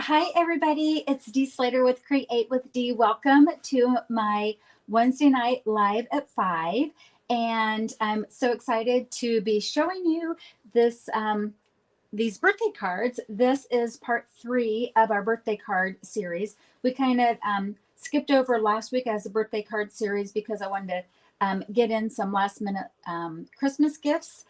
Hi, everybody. It's Dee Slater with Create with Dee. Welcome to my Wednesday night live at 5. And I'm so excited to be showing you this these birthday cards. This is part 3 of our birthday card series. We kind of skipped over last week as a birthday card series because I wanted to get in some last minute Christmas gifts.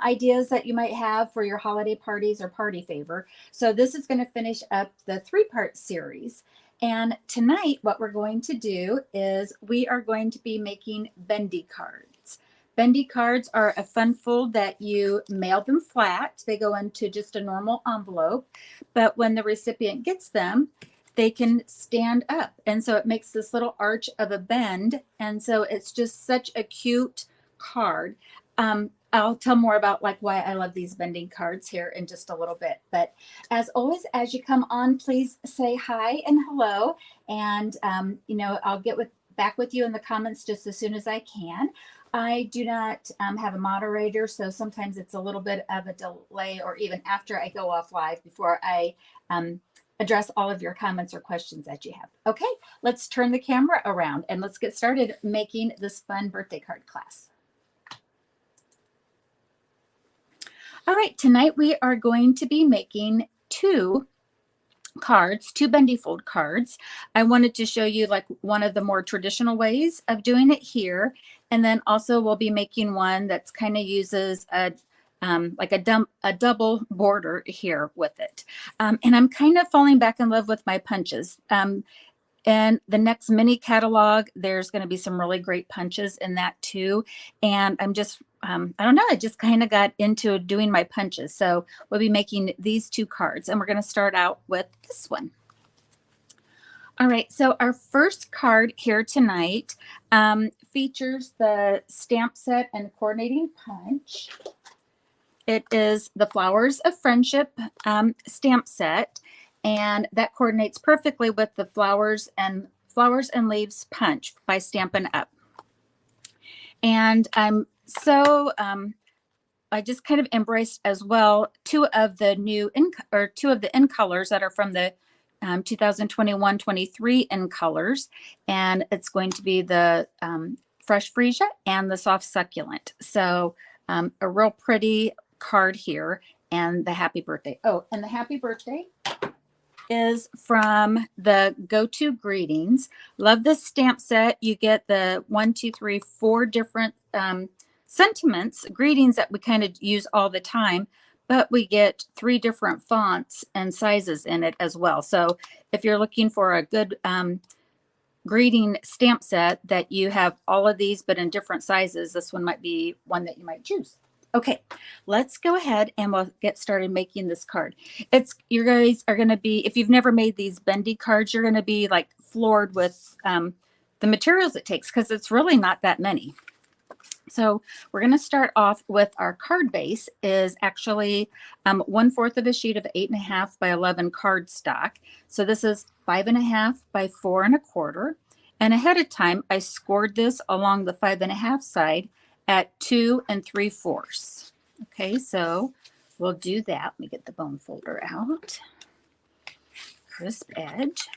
Ideas that you might have for your holiday parties or party favor. So this is going to finish up the 3-part series. And tonight, what we're going to do is we are going to be making bendy cards. Bendy cards are a fun fold that you mail them flat. They go into just a normal envelope, but when the recipient gets them, they can stand up. And so it makes this little arch of a bend. And so it's just such a cute card. I'll tell more about why I love these bending cards here in just a little bit. But as always, as you come on, please say hi and hello. And, I'll get back with you in the comments just as soon as I can. I do not have a moderator, so sometimes it's a little bit of a delay or even after I go off live before I address all of your comments or questions that you have. Okay, let's turn the camera around and let's get started making this fun birthday card class. All right, tonight we are going to be making 2 Bendy Fold cards. I wanted to show you one of the more traditional ways of doing it here. And then also we'll be making one that's kind of uses a double border here with it. And I'm kind of falling back in love with my punches. And the next mini catalog, there's going to be some really great punches in that too. And I'm just, I don't know, I just kind of got into doing my punches. So we'll be making these 2 cards and we're going to start out with this one. All right, so our first card here tonight features the stamp set and coordinating punch. It is the Flowers of Friendship stamp set. And that coordinates perfectly with the flowers and leaves punch by Stampin' Up. And I'm so I just kind of embraced as well 2 of the in colors that are from the 2021-23 in colors, and it's going to be the Fresh Freesia and the Soft Succulent. So a real pretty card here, and the happy birthday. Oh, and the happy birthday is from the Go-To Greetings. Love this stamp set. You get the 4 different sentiments, greetings that we kind of use all the time, but we get 3 different fonts and sizes in it as well. So if you're looking for a good greeting stamp set that you have all of these, but in different sizes, this one might be one that you might choose. Okay, let's go ahead and we'll get started making this card. You guys are going to be, if you've never made these bendy cards, you're going to be floored with the materials it takes because it's really not that many. So we're going to start off with our card base is actually 1/4 of a sheet of 8.5 by 11 cardstock. So this is 5.5 by 4 1/4. And ahead of time, I scored this along the 5.5 side at 2 3/4. Okay, so we'll do that. Let me get the bone folder out. Crisp edge.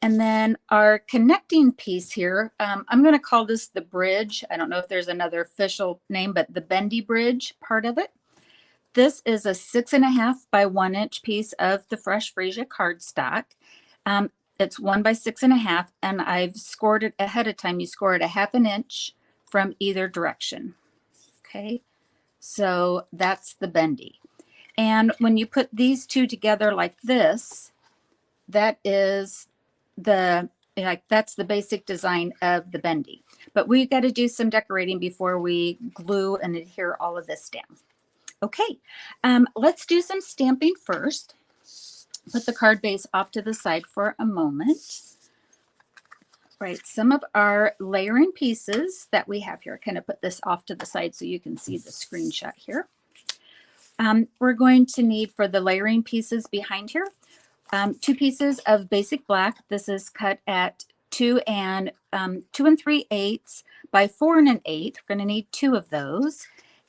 And then our connecting piece here, I'm going to call this the bridge. I don't know if there's another official name, but the bendy bridge part of it. This is a 6.5 by 1 inch piece of the Fresh Freesia cardstock. It's 1 by 6.5, and I've scored it ahead of time. You score it 1/2 inch from either direction. Okay, so that's the bendy. And when you put these 2 together like this, that is that's the basic design of the bendy. But we've got to do some decorating before we glue and adhere all of this down. Okay, let's do some stamping first. Put the card base off to the side for a moment. Right, some of our layering pieces that we have here, kind of put this off to the side so you can see the screenshot here. We're going to need for the layering pieces behind here, 2 pieces of basic black. This is cut at 2 3/8 by 4 1/8. We're going to need 2 of those.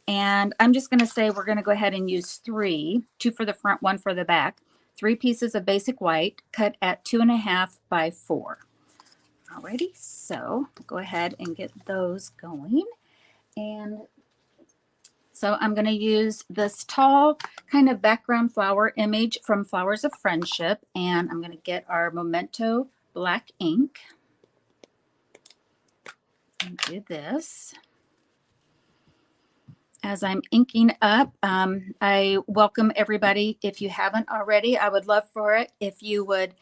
And I'm just going to say we're going to go ahead and use 3, 2 for the front, 1 for the back. 3 pieces of basic white cut at 2.5 by 4. Alrighty, so go ahead and get those going. And so I'm going to use this tall kind of background flower image from Flowers of Friendship, and I'm going to get our Memento black ink and do this. As I'm inking up, I welcome everybody. If you haven't already, I would love for it if you would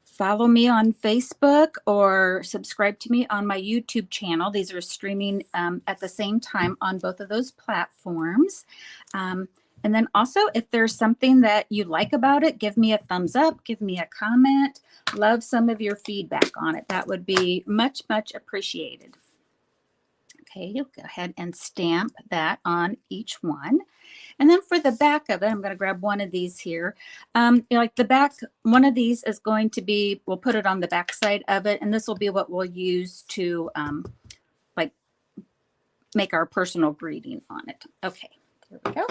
follow me on Facebook or subscribe to me on my YouTube channel. These are streaming at the same time on both of those platforms. And then also, if there's something that you like about it, give me a thumbs up, give me a comment. Love some of your feedback on it. That would be much, much appreciated. Okay, you'll go ahead and stamp that on each one. And then for the back of it, I'm going to grab one of these here. Like the back, one of these is going to be, we'll put it on the back side of it, and this will be what we'll use to like make our personal greeting on it. Okay, there we go.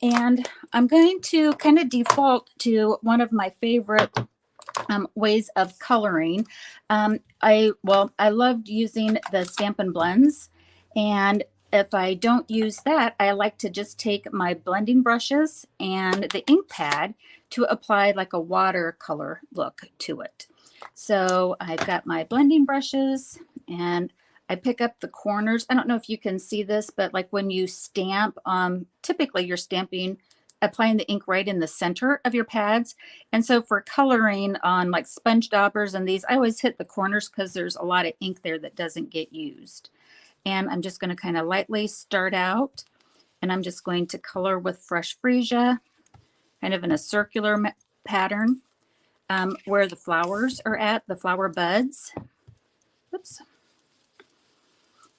And I'm going to kind of default to one of my favorite ways of coloring. I loved using the Stampin' Blends, and if I don't use that, I like to just take my blending brushes and the ink pad to apply like a watercolor look to it. So I've got my blending brushes and I pick up the corners. I don't know if you can see this, but like when you stamp, typically you're applying the ink right in the center of your pads. And so for coloring on like sponge daubers and these, I always hit the corners because there's a lot of ink there that doesn't get used. And I'm just going to kind of lightly start out, and I'm just going to color with Fresh Freesia, kind of in a circular pattern where the flowers are at, the flower buds. Oops.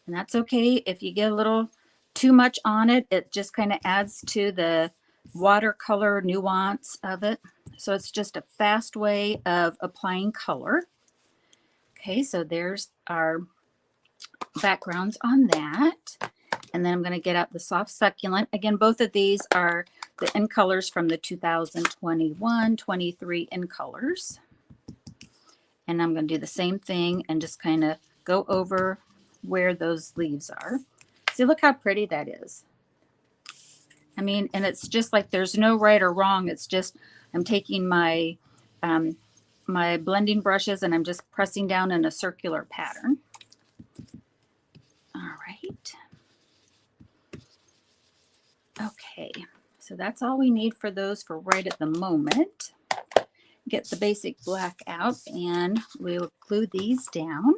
And that's okay. If you get a little too much on it, it just kind of adds to the watercolor nuance of it. So it's just a fast way of applying color. Okay, so there's our backgrounds on that. And then I'm going to get out the Soft Succulent. Again, both of these are the in colors from the 2021-23 in colors. And I'm going to do the same thing and just kind of go over where those leaves are. See, look how pretty that is. I mean, and it's just like there's no right or wrong. It's just I'm taking my my blending brushes and I'm just pressing down in a circular pattern. All right. Okay, so that's all we need for those for right at the moment. Get the basic black out and we'll glue these down.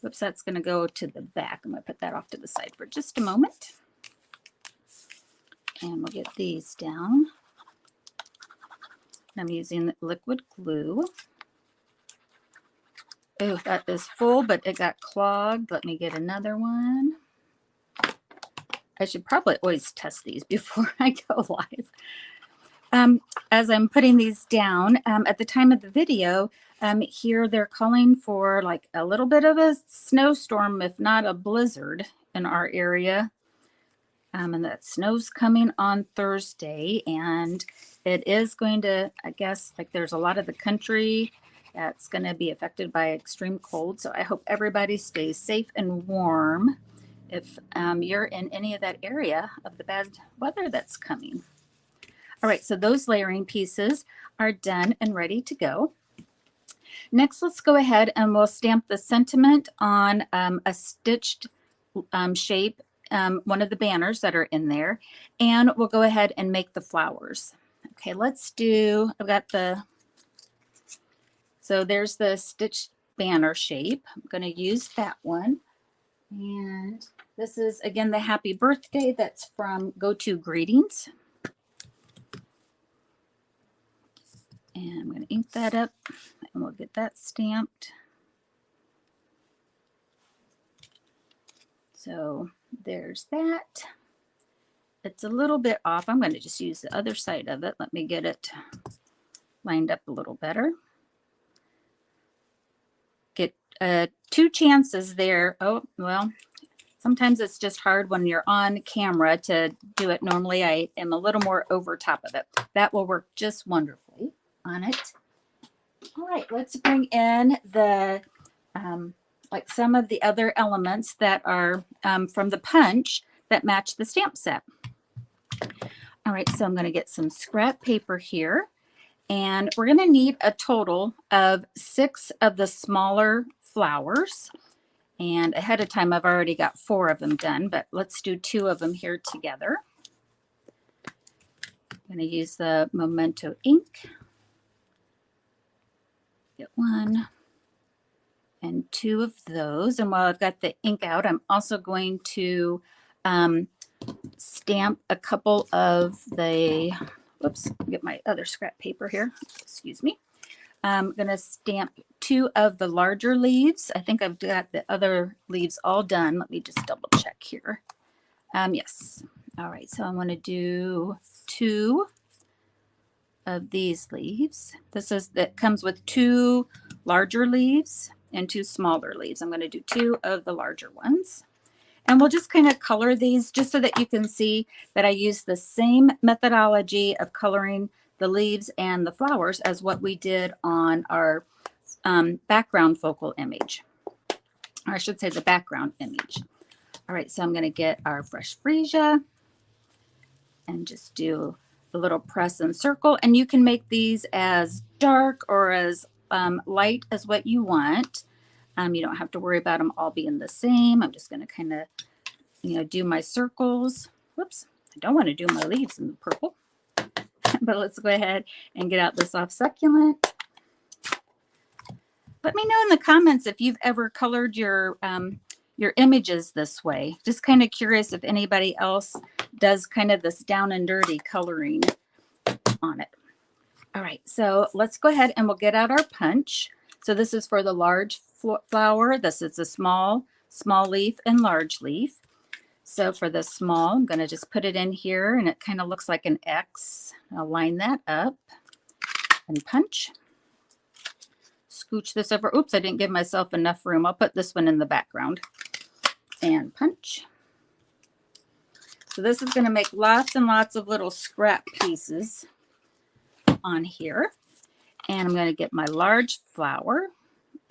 Whoops, that's going to go to the back. I'm going to put that off to the side for just a moment. And we'll get these down. I'm using liquid glue. Oh, that is full, but it got clogged. Let me get another one. I should probably always test these before I go live. As I'm putting these down, at the time of the video, here they're calling for like a little bit of a snowstorm, if not a blizzard in our area. And that snow's coming on Thursday, and it is going to, I guess, like there's a lot of the country that's going to be affected by extreme cold. So I hope everybody stays safe and warm if you're in any of that area of the bad weather that's coming. All right, so those layering pieces are done and ready to go. Next, let's go ahead and we'll stamp the sentiment on a stitched shape, one of the banners that are in there, and we'll go ahead and make the flowers. Okay, let's do, so there's the stitched banner shape. I'm going to use that one. And this is, again, the happy birthday that's from Go To Greetings. And I'm going to ink that up and we'll get that stamped. So there's that. It's a little bit off. I'm going to just use the other side of it. Let me get it lined up a little better. Get 2 chances there. Oh, well, Sometimes it's just hard when you're on camera to do it. Normally I am a little more over top of it. That will work just wonderfully on it. All right, let's bring in the like some of the other elements that are from the punch that match the stamp set. All right, so I'm going to get some scrap paper here, and we're going to need a total of 6 of the smaller flowers. And ahead of time, I've already got 4 of them done, but let's do 2 of them here together. I'm going to use the Memento ink. Get 1 and 2 of those. And while I've got the ink out, I'm also going to stamp a couple of the, whoops, get my other scrap paper here. Excuse me. I'm going to stamp 2 of the larger leaves. I think I've got the other leaves all done. Let me just double check here. Yes. All right. So I'm going to do 2 of these leaves. That comes with 2 larger leaves and 2 smaller leaves. I'm going to do 2 of the larger ones. And we'll just kind of color these just so that you can see that I use the same methodology of coloring the leaves and the flowers as what we did on our background focal image. Or I should say the background image. All right, so I'm going to get our fresh freesia and just do a little press and circle. And you can make these as dark or as light as what you want. You don't have to worry about them all being the same. I'm just going to kind of, do my circles. Whoops, I don't want to do my leaves in the purple. But let's go ahead and get out the soft succulent. Let me know in the comments if you've ever colored your images this way. Just kind of curious if anybody else does kind of this down and dirty coloring on it. All right, so let's go ahead and we'll get out our punch. So this is for the large flower. This is a small leaf and large leaf. So for the small, I'm going to just put it in here and it kind of looks like an X. I'll line that up and punch. Scooch this over. Oops, I didn't give myself enough room. I'll put this one in the background and punch. So this is going to make lots and lots of little scrap pieces on here. And I'm going to get my large flower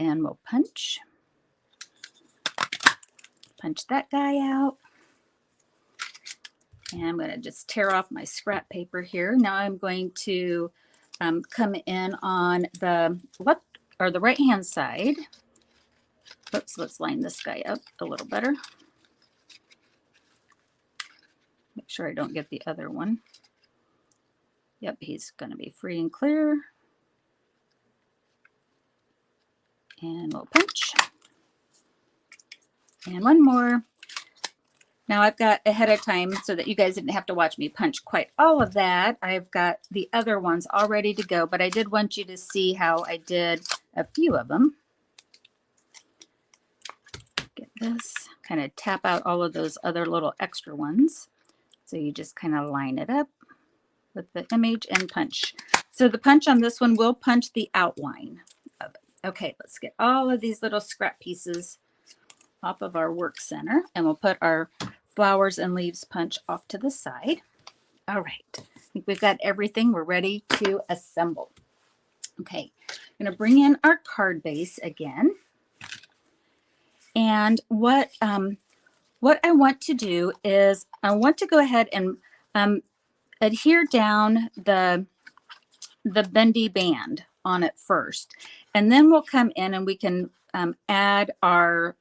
and we'll punch. Punch that guy out. And I'm going to just tear off my scrap paper here. Now I'm going to come in on the left or the right hand side. Oops, let's line this guy up a little better. Make sure I don't get the other one. Yep, he's going to be free and clear. And we'll punch. And one more. Now I've got ahead of time so that you guys didn't have to watch me punch quite all of that. I've got the other ones all ready to go, but I did want you to see how I did a few of them. Get this, kind of tap out all of those other little extra ones. So you just kind of line it up with the image and punch. So the punch on this one will punch the outline of it. Okay, let's get all of these little scrap pieces off of our work center and we'll put our flowers and leaves punch off to the side. All right, I think we've got everything. We're ready to assemble. Okay, I'm going to bring in our card base again. And what I want to do is I want to go ahead and adhere down the bendy band on it first. And then we'll come in and we can add our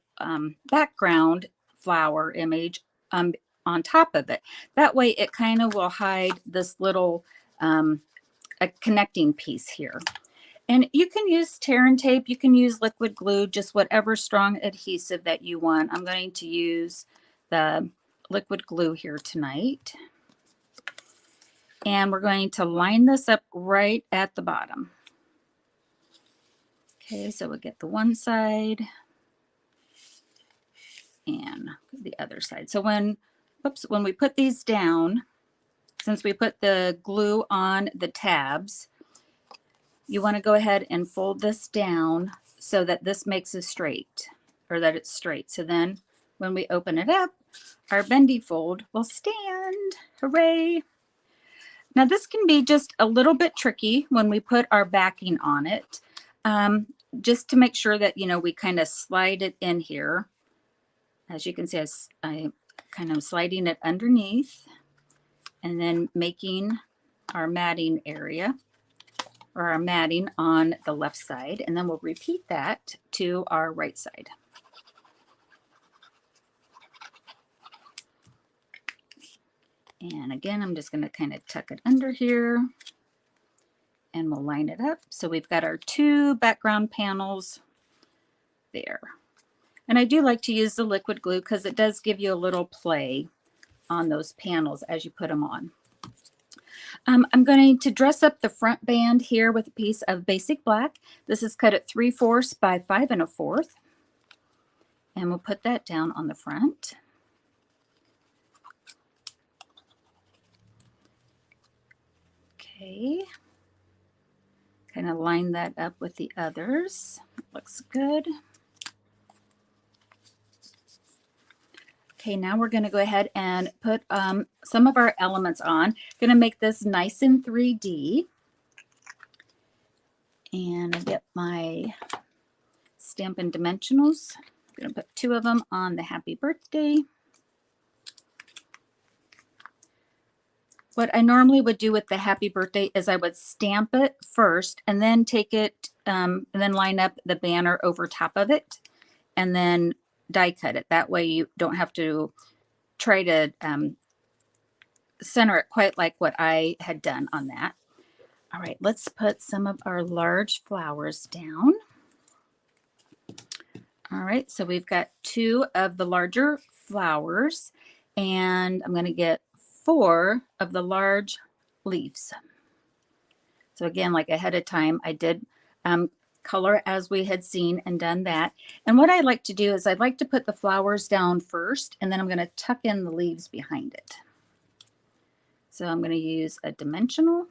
background flower image on top of it. That way it kind of will hide this little a connecting piece here. And you can use tear and tape, you can use liquid glue, just whatever strong adhesive that you want. I'm going to use the liquid glue here tonight. And we're going to line this up right at the bottom. Okay, so we'll get the one side and the other side. So when we put these down, since we put the glue on the tabs, you want to go ahead and fold this down so that this makes a straight, or that it's straight. So then when we open it up, our Bendy Fold will stand. Hooray! Now this can be just a little bit tricky when we put our backing on it, just to make sure that, you know, we kind of slide it in here. As you can see, I kind of sliding it underneath and then making our matting area, or our matting on the left side, and then we'll repeat that to our right side. And again, I'm just going to kind of tuck it under here and we'll line it up. So we've got our two background panels there. And I do like to use the liquid glue because it does give you a little play on those panels as you put them on. I'm going to dress up the front band here with a piece of basic black. This is cut at 3/4 by 5 1/4. And we'll put that down on the front. Okay. Kind of line that up with the others. Looks good. Okay, now we're going to go ahead and put some of our elements on. Going to make this nice in 3D. And I get my Stampin' Dimensionals. I'm going to put 2 of them on the Happy Birthday. What I normally would do with the Happy Birthday is I would stamp it first and then take it and then line up the banner over top of it and then die cut it. That way you don't have to try to center it quite like what I had done on that. All right, let's put some of our large flowers down. All right, so we've got 2 of the larger flowers, and I'm going to get 4 of the large leaves. So again, like ahead of time, I did color as we had seen and done that. And what I like to do is I'd like to put the flowers down first, and then I'm going to tuck in the leaves behind it. So I'm going to use a dimensional.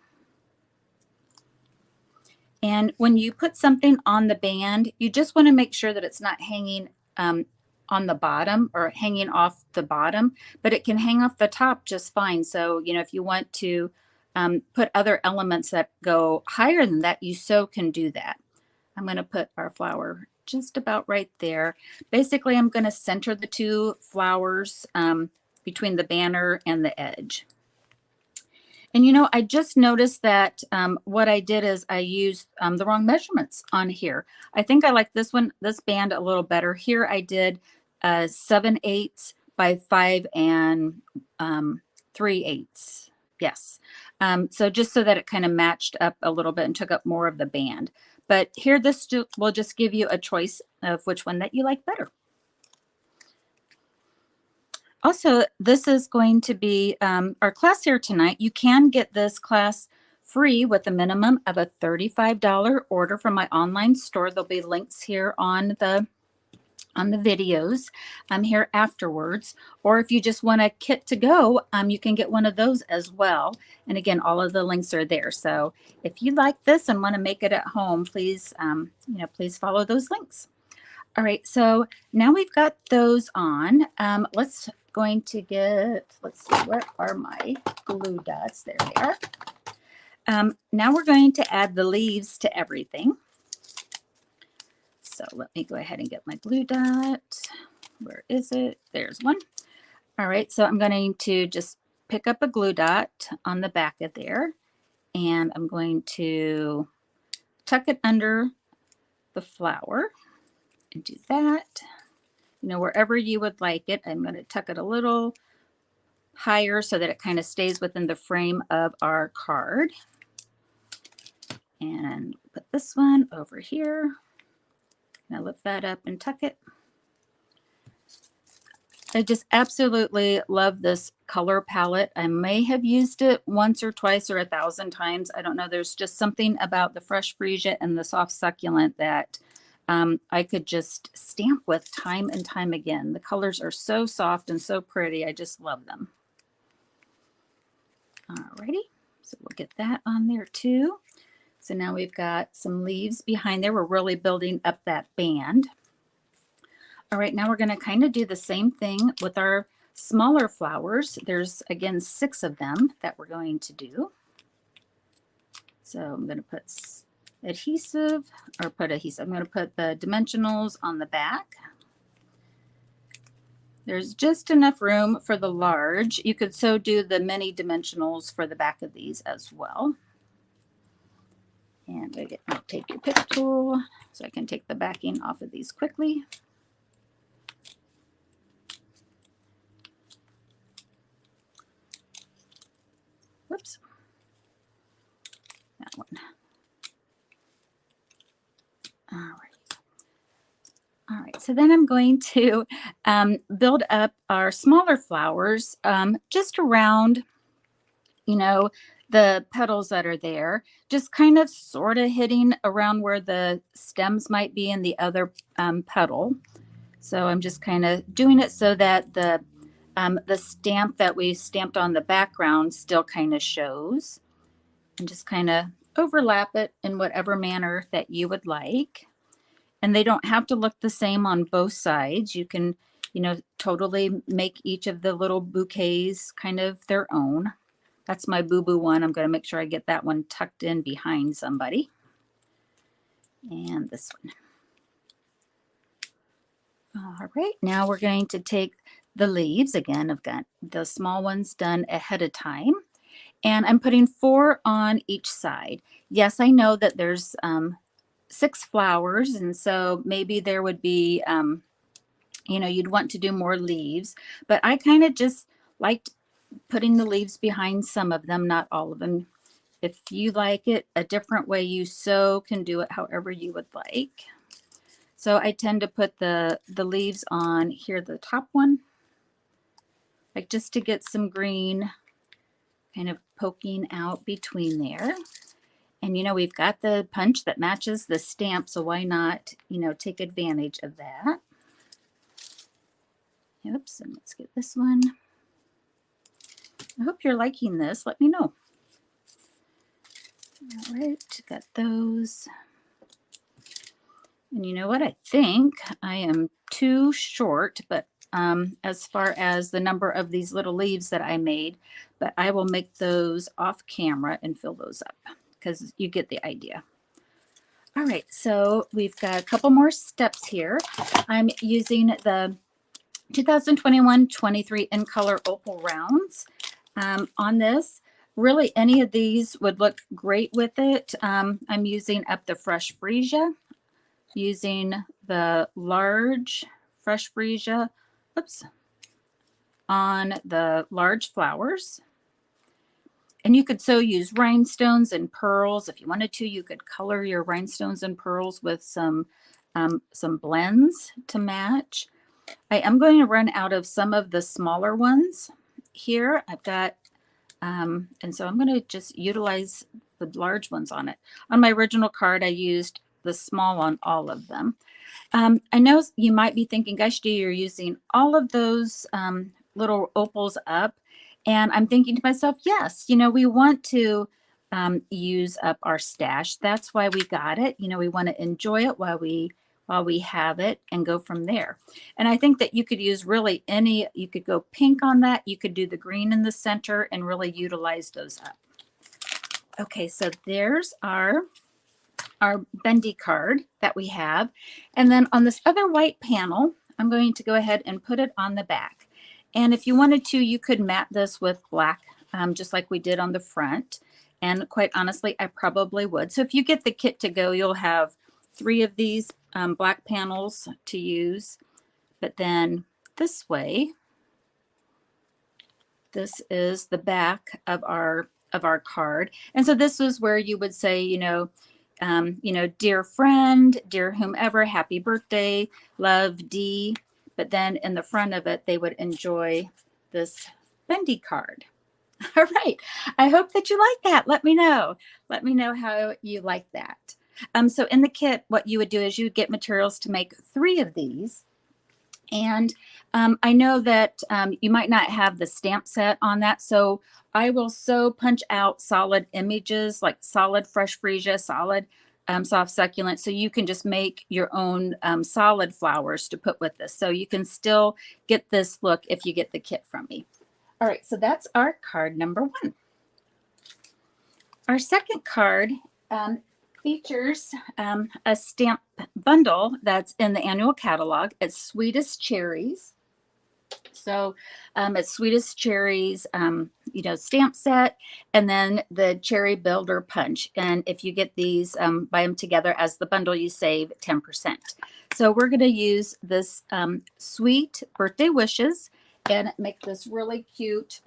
And when you put something on the band, you just want to make sure that it's not hanging on the bottom or hanging off the bottom, but it can hang off the top just fine. So, you know, if you want to put other elements that go higher than that, you so can do that. I'm going to put our flower just about right there. Basically, I'm going to center the 2 flowers between the banner and the edge. And, you know, I just noticed that what I did is I used the wrong measurements on here. I think I like this band a little better. Here I did 7/8 by 5 3/8. Yes. So just so that it kind of matched up a little bit and took up more of the band. But here, this will just give you a choice of which one that you like better. Also, this is going to be our class here tonight. You can get this class free with a minimum of a $35 order from my online store. There'll be links here on the videos here afterwards. Or if you just want a kit to go, you can get one of those as well. And again, all of the links are there. So if you like this and want to make it at home, please, please follow those links. All right, so now we've got those on. Let's see, where are my glue dots? There they are. Now we're going to add the leaves to everything. So let me go ahead and get my glue dot. Where is it? There's one. All right, so I'm going to just pick up a glue dot on the back of there, and I'm going to tuck it under the flower and do that. You know, wherever you would like it. I'm going to tuck it a little higher so that it kind of stays within the frame of our card. And put this one over here. Now lift that up and tuck it. I just absolutely love this color palette. I may have used it once or twice or 1,000 times. I don't know. There's just something about the Fresh Freesia and the Soft Succulent that I could just stamp with time and time again. The colors are so soft and so pretty. I just love them. Alrighty, so we'll get that on there too. So now we've got some leaves behind there. We're really building up that band. All right, now we're going to kind of do the same thing with our smaller flowers. There's, again, 6 of them that we're going to do. So I'm going to put adhesive, or put adhesive. I'm going to put the dimensionals on the back. There's just enough room for the large. You could so do the mini dimensionals for the back of these as well. And I'll take your pick tool so I can take the backing off of these quickly. Whoops. That one. All right. All right, so then I'm going to build up our smaller flowers just around, you know, the petals that are there, just kind of sort of hitting around where the stems might be in the other petal. So I'm just kind of doing it so that the stamp that we stamped on the background still kind of shows, and just kind of overlap it in whatever manner that you would like. And they don't have to look the same on both sides. You can, you know, totally make each of the little bouquets kind of their own. That's my boo-boo one. I'm going to make sure I get that one tucked in behind somebody. And this one. All right, now we're going to take the leaves. Again, I've got the small ones done ahead of time. And I'm putting 4 on each side. Yes, I know that there's 6 flowers, and so maybe there would be, you know, you'd want to do more leaves. But I kind of just liked putting the leaves behind some of them, not all of them. If you like it a different way, you so can do it however you would like. So I tend to put the leaves on here, the top one, like just to get some green kind of poking out between there. And, you know, we've got the punch that matches the stamp, so why not, you know, take advantage of that. Oops, and let's get this one. I hope you're liking this. Let me know. All right, got those. And you know what? I think I am too short, but as far as the number of these little leaves that I made, but I will make those off camera and fill those up because you get the idea. All right, so we've got a couple more steps here. I'm using the 2021-23 in color opal rounds on this. Really, any of these would look great with it. I'm using up the fresh freesia, using the large fresh freesia, oops, on the large flowers. And you could so use rhinestones and pearls. If you wanted to, you could color your rhinestones and pearls with some blends to match. I am going to run out of some of the smaller ones here. I've got, and so I'm going to just utilize the large ones on it. On my original card, I used the small on all of them. I know you might be thinking, gosh, you're using all of those little opals up. And I'm thinking to myself, yes, you know, we want to use up our stash. That's why we got it. You know, we want to enjoy it while we have it and go from there. And I think that you could use really any, you could go pink on that. You could do the green in the center and really utilize those up. Okay, so there's our bendy card that we have. And then on this other white panel, I'm going to go ahead and put it on the back. And if you wanted to, you could mat this with black, just like we did on the front. And quite honestly, I probably would. So if you get the kit to go, you'll have 3 of these black panels to use. But then this way, this is the back of our card. And so this is where you would say, you know, dear friend, dear whomever, happy birthday, love, Dee. But then in the front of it, they would enjoy this bendy card. All right. I hope that you like that. Let me know. Let me know how you like that. So in the kit, what you would do is you would get materials to make 3 of these. And I know that you might not have the stamp set on that. So I will so punch out solid images, like solid fresh freesia, solid soft succulent. So you can just make your own solid flowers to put with this. So you can still get this look if you get the kit from me. All right, so that's our card number 1. Our second card features a stamp bundle that's in the annual catalog. It's Sweetest Cherries. So it's Sweetest Cherries, stamp set, and then the Cherry Builder Punch. And if you get these, buy them together as the bundle, you save 10%. So we're going to use this Sweet Birthday Wishes and make this really cute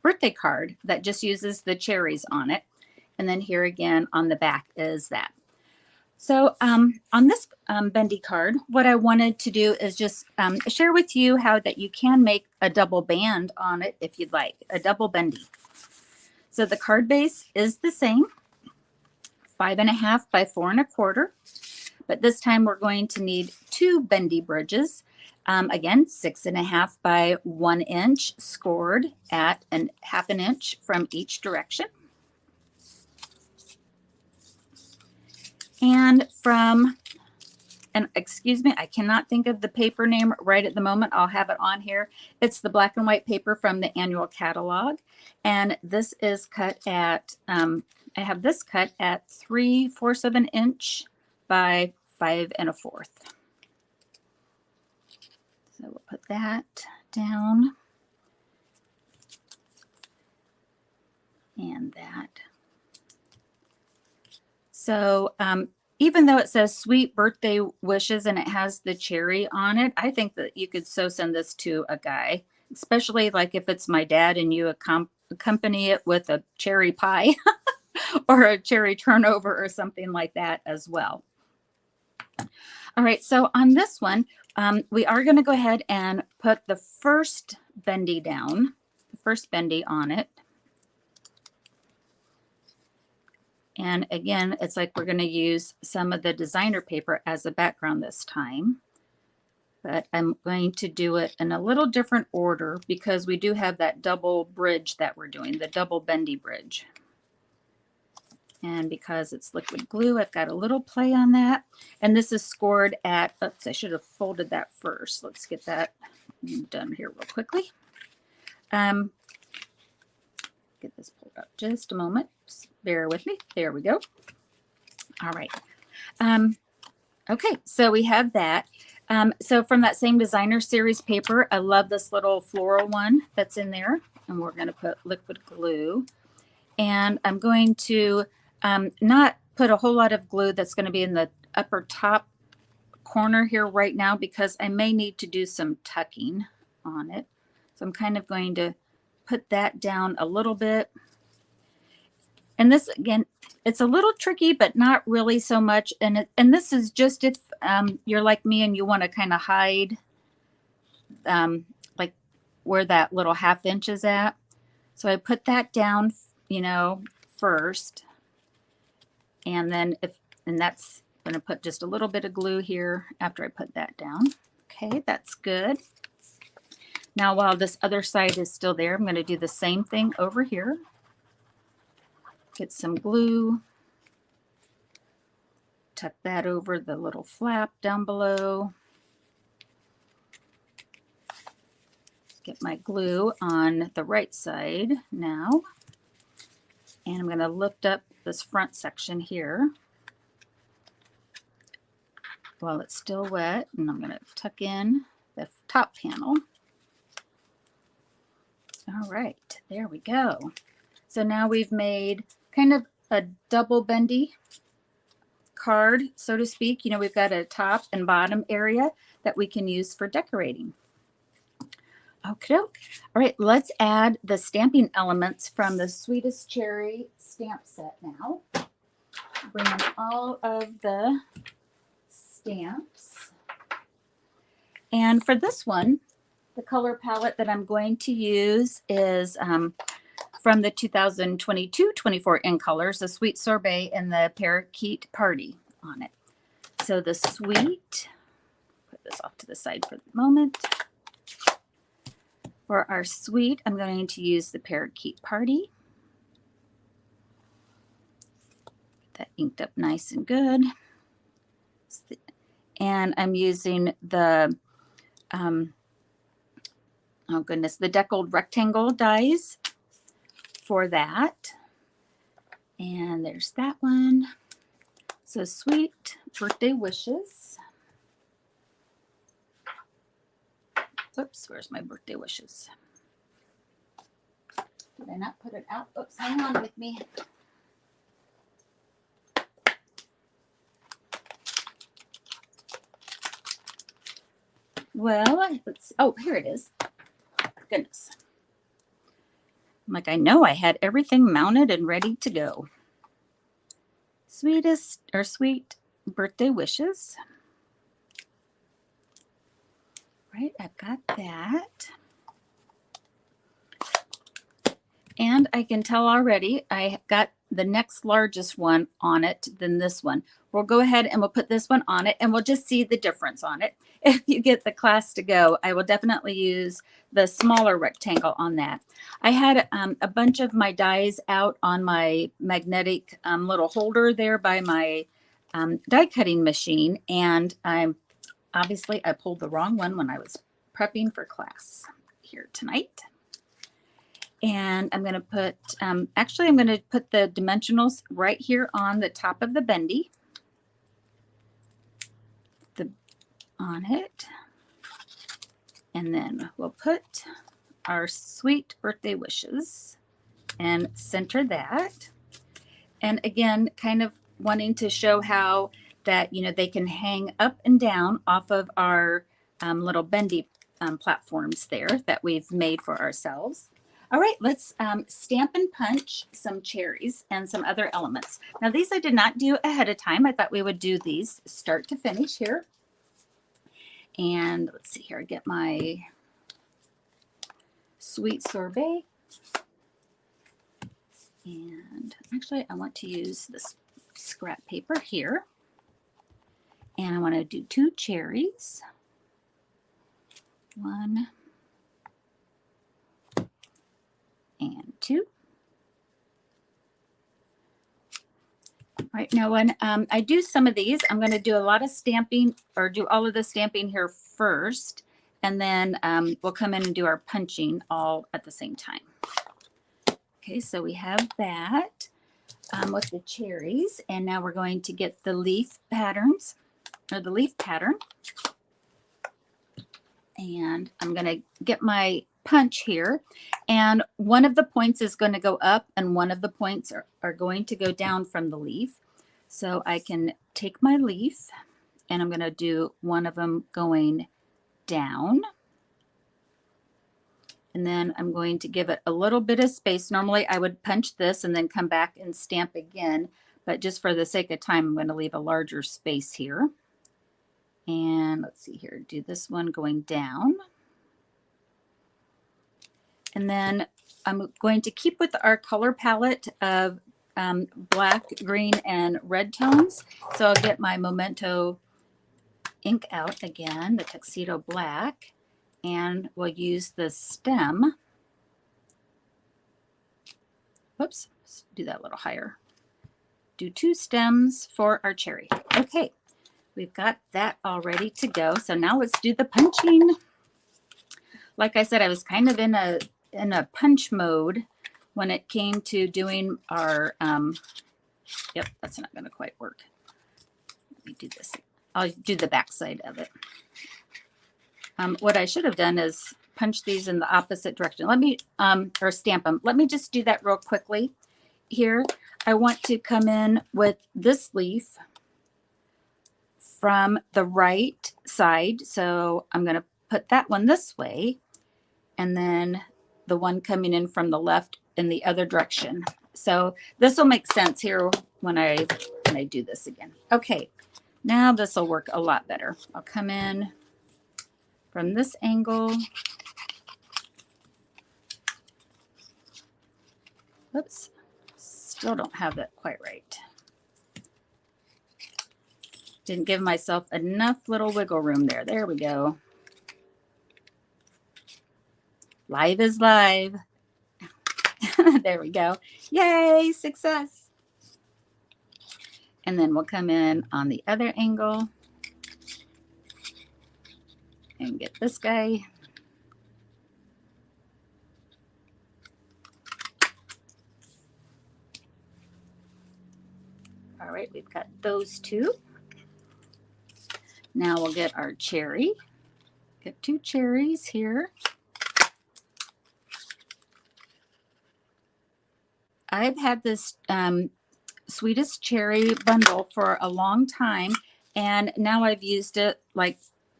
birthday card that just uses the cherries on it. And then here again on the back is that. So on this bendy card, what I wanted to do is just share with you how that you can make a double band on it if you'd like, a double bendy. So the card base is the same, 5.5 by 4 1/4. But this time we're going to need 2 bendy bridges. Again, 6.5 by 1 inch, scored at 1/2 inch from each direction. And excuse me, I cannot think of the paper name right at the moment. I'll have it on here. It's the black and white paper from the annual catalog. And this is cut at, I have this cut at 3/4 of an inch by 5 1/4. So we'll put that down. And that. So even though it says Sweet Birthday Wishes and it has the cherry on it, I think that you could so send this to a guy, especially like if it's my dad and you accompany it with a cherry pie or a cherry turnover or something like that as well. All right, so on this one, we are going to go ahead and put the first bendy down, the first bendy on it. And again, it's like we're going to use some of the designer paper as a background this time. But I'm going to do it in a little different order because we do have that double bridge that we're doing, the double bendy bridge. And because it's liquid glue, I've got a little play on that. And this is scored at, oops, I should have folded that first. Let's get that done here real quickly. Get this pulled up just a moment. Just bear with me. There we go. All right. Okay, so we have that. So from that same designer series paper, I love this little floral one that's in there. And we're going to put liquid glue. And I'm going to not put a whole lot of glue that's going to be in the upper top corner here right now because I may need to do some tucking on it. So I'm kind of going to put that down a little bit. And this, again, it's a little tricky, but not really so much. And this is just if you're like me and you want to kind of hide like where that little 1/2 inch is at. So I put that down, first. And then that's going to put just a little bit of glue here after I put that down. Okay, that's good. Now, while this other side is still there, I'm going to do the same thing over here. Get some glue. Tuck that over the little flap down below. Get my glue on the right side now. And I'm going to lift up this front section here while it's still wet. And I'm going to tuck in the top panel. All right, there we go. So now we've made kind of a double bendy card, so to speak. We've got a top and bottom area that we can use for decorating. Okay. All right, let's add the stamping elements from the Sweetest Cherry stamp set now. Bring in all of the stamps. And for this one, the color palette that I'm going to use is from the 2022-24 in colors, the Sweet Sorbet and the Parakeet Party on it. So the sweet, put this off to the side for the moment. For our sweet, I'm going to use the Parakeet Party. that inked up nice and good. And I'm using the, oh goodness, the deckled rectangle dies for that. And there's that one. So sweet birthday wishes. Oops, where's my birthday wishes? Did I not put it out? Oops, hang on with me. Well, let's, oh, here it is. Goodness. I'm like, I know I had everything mounted and ready to go. Sweetest or sweet birthday wishes. Right, I've got that. And I can tell already I got the next largest one on it than this one. We'll go ahead and we'll put this one on it and we'll just see the difference on it. If you get the class to go, I will definitely use the smaller rectangle on that. I had a bunch of my dies out on my magnetic little holder there by my die cutting machine. And I pulled the wrong one when I was prepping for class here tonight. And I'm going to put, actually, I'm going to put the dimensionals right here on the top of the bendy. On it. And then we'll put our sweet birthday wishes and center that. And again, kind of wanting to show how that, you know, they can hang up and down off of our little bendy platforms there that we've made for ourselves. All right, let's stamp and punch some cherries and some other elements. Now, these I did not do ahead of time. I thought we would do these start to finish here. And let's see here, get my sweet sorbet. And actually, I want to use this scrap paper here. And I want to do 2 cherries. 1 and 2. All right, now when I do some of these, I'm going to do a lot of stamping or do all of the stamping here first, and then we'll come in and do our punching all at the same time. Okay, so we have that with the cherries, and now we're going to get the leaf patterns or the leaf pattern. And I'm going to get my punch here, and one of the points is going to go up and one of the points are going to go down from the leaf. So I can take my leaf and I'm going to do one of them going down, and then I'm going to give it a little bit of space. Normally I would punch this and then come back and stamp again, but just for the sake of time I'm going to leave a larger space here. And let's see here, do this one going down. And then I'm going to keep with our color palette of black, green, and red tones. So I'll get my Memento ink out again, the Tuxedo Black, and we'll use the stem. Whoops, let's do that a little higher. Do 2 stems for our cherry. Okay, we've got that all ready to go. So now let's do the punching. Like I said, I was kind of in a punch mode when it came to doing our, yep, that's not going to quite work. Let me do this. I'll do the back side of it. What I should have done is punch these in the opposite direction. Let me, or stamp them. Let me just do that real quickly here. I want to come in with this leaf from the right side. So I'm going to put that one this way, and then the one coming in from the left in the other direction. So this will make sense here when I do this again. Okay, now this will work a lot better. I'll come in from this angle. Oops, still don't have that quite right. Didn't give myself enough little wiggle room there. There we go. Live is live. There we go. Yay, success. And then we'll come in on the other angle and get this guy. All right, we've got those two. Now we'll get our cherry. Get 2 cherries here. I've had this sweetest cherry bundle for a long time, and now I've used it like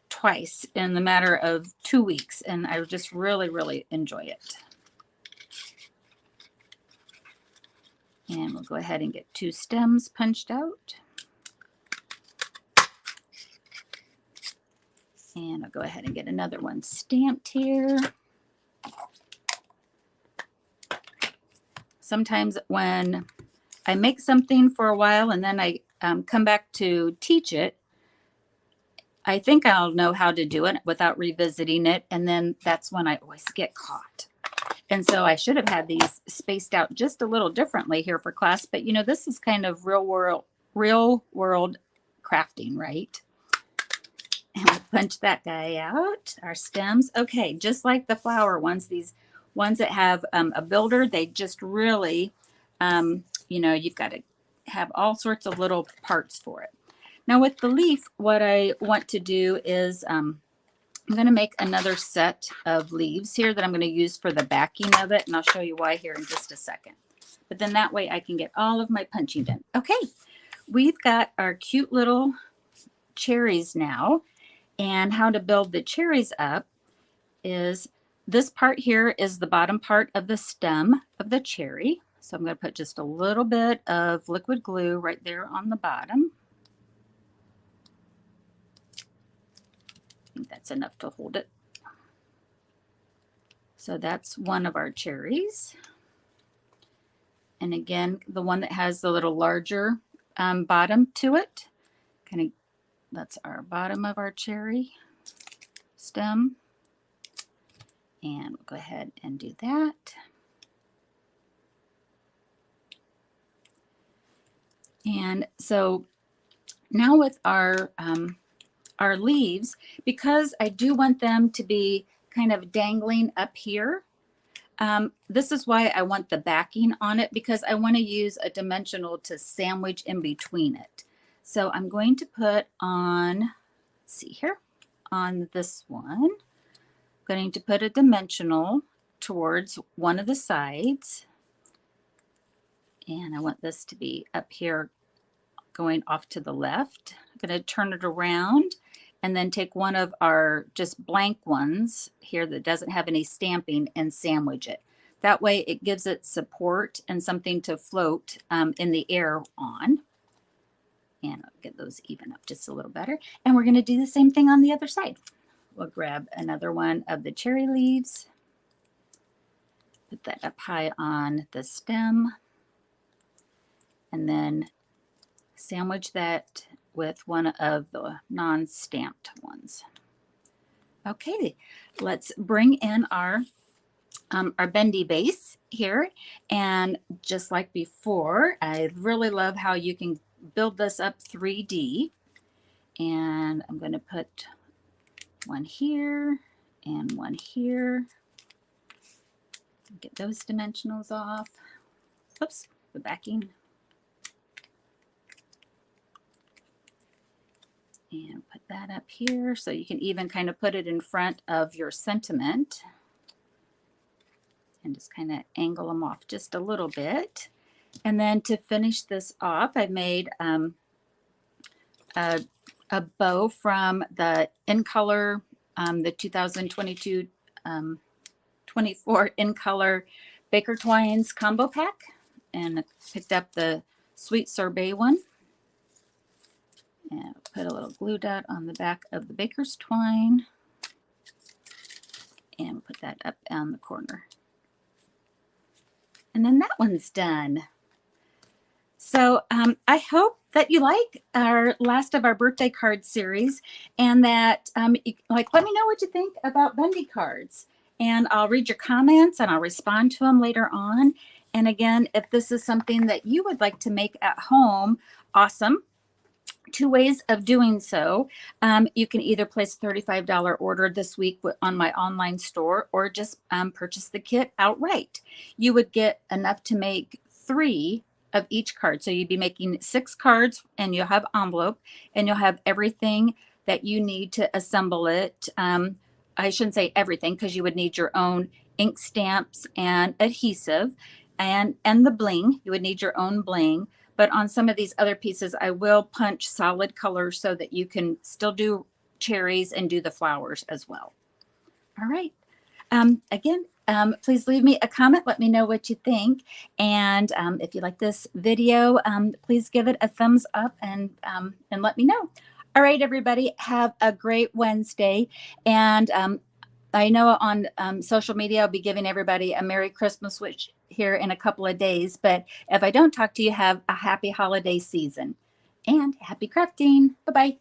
twice in the matter of 2 weeks, and I just really, really enjoy it. And we'll go ahead and get 2 stems punched out. And I'll go ahead and get another one stamped here. Sometimes when I make something for a while and then I come back to teach it, I think I'll know how to do it without revisiting it. And then that's when I always get caught. And so I should have had these spaced out just a little differently here for class. But, you know, this is kind of real world crafting, right? And we'll punch that guy out, our stems. Okay, just like the flower ones, these ones that have a builder, they just really, you know, you've got to have all sorts of little parts for it. Now with the leaf, what I want to do is I'm going to make another set of leaves here that I'm going to use for the backing of it. And I'll show you why here in just a second. But then that way I can get all of my punching done. Okay, we've got our cute little cherries now. And how to build the cherries up is this part here is the bottom part of the stem of the cherry. So I'm going to put just a little bit of liquid glue right there on the bottom. I think that's enough to hold it. So that's one of our cherries. And again, the one that has the little larger bottom to it, kind of, that's our bottom of our cherry stem. And we'll go ahead and do that. And so now with our leaves, because I do want them to be kind of dangling up here, this is why I want the backing on it, because I want to use a dimensional to sandwich in between it. So I'm going to put on, let's see here, on this one, I'm going to put a dimensional towards one of the sides. And I want this to be up here going off to the left. I'm going to turn it around and then take one of our just blank ones here that doesn't have any stamping and sandwich it. That way it gives it support and something to float in the air on. And I'll get those even up just a little better. And we're going to do the same thing on the other side. We'll grab another one of the cherry leaves. Put that up high on the stem. And then sandwich that with one of the non-stamped ones. Okay, let's bring in our bendy base here. And just like before, I really love how you can build this up 3D. And I'm going to put one here and one here. Get those dimensionals off. Oops, the backing. And put that up here so you can even kind of put it in front of your sentiment. And just kind of angle them off just a little bit. And then to finish this off, I made a bow from the In Color, the 2022 24 In Color Baker Twines combo pack. And I picked up the Sweet Sorbet one. And put a little glue dot on the back of the baker's twine. And put that up on the corner. And then that one's done. So I hope that you like our last of our birthday card series, and that let me know what you think about Bendy cards. And I'll read your comments and I'll respond to them later on. And again, if this is something that you would like to make at home, awesome. Two ways of doing so. You can either place a $35 order this week on my online store, or just purchase the kit outright. You would get enough to make 3 of each card. So you'd be making 6 cards, and you'll have envelope, and you'll have everything that you need to assemble it. I shouldn't say everything, because you would need your own ink stamps and adhesive, and the bling. You would need your own bling. But on some of these other pieces, I will punch solid colors so that you can still do cherries and do the flowers as well. All right. Again, please leave me a comment. Let me know what you think. And if you like this video, please give it a thumbs up and let me know. All right, everybody, have a great Wednesday. And I know on social media, I'll be giving everybody a Merry Christmas wish here in a couple of days. But if I don't talk to you, have a happy holiday season and happy crafting. Bye-bye.